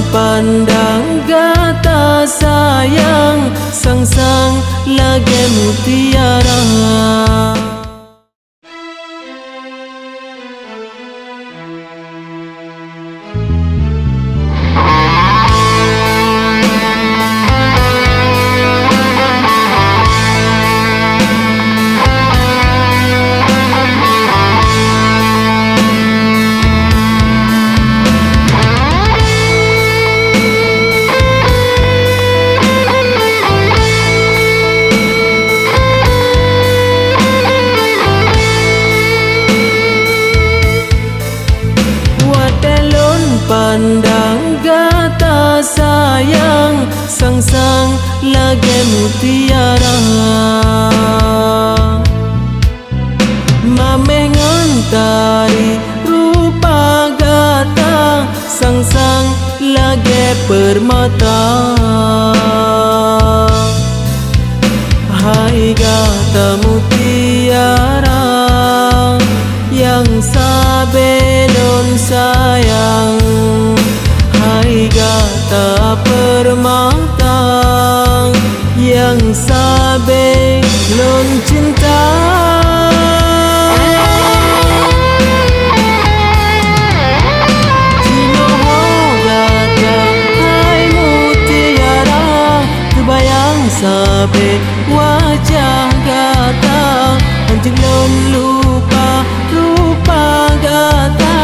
pandang gata sayang, sang-sang lagi mutiara. Pandang gata sayang, sang-sang lagi mutiara. Mameh ngantari rupa gata, sang-sang lagi permata. Hai gata mutiara yang sabelon sayang, hai gata permata yang sabelon cinta. Cinoho gata hai mutiara, kebayang sabe wajah gata, anjing lon lupa rupa gata,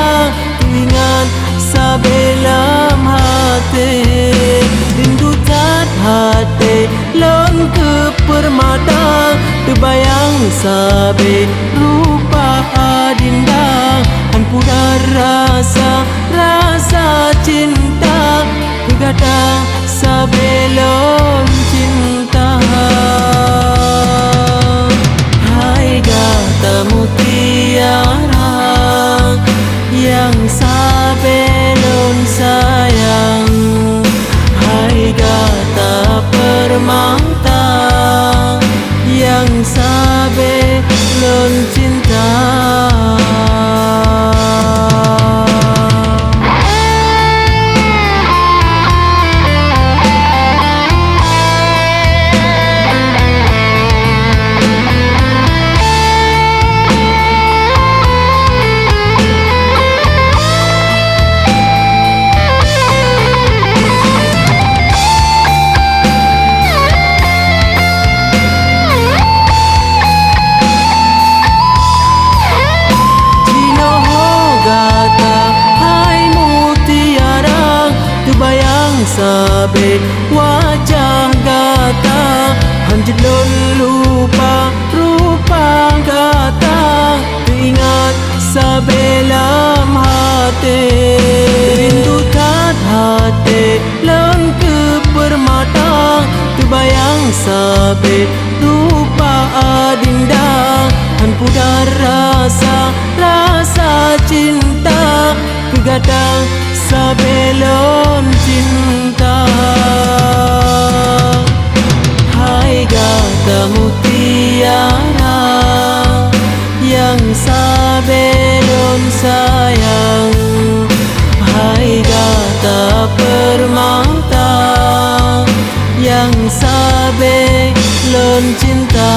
ingat sabelam hati, rindu tat hati lon ke permata, terbayang sabe rupa adinda, hanpura rasa cinta, kegadang sabelon cinta. Hai gata mutiara yang sabelon sayang, hai gata permata yang sabelon cinta. Sabe wajah gata, hanjit lon lupa rupa gata, teringat sabelam hati, rindu tat hati lon ke permata, terbayang sabe rupa adinda, hanpudar rasa cinta, kegadang sabelon cinta. Hai gata mutiara yang sabelon sayang, hai gata permata yang sabelon cinta.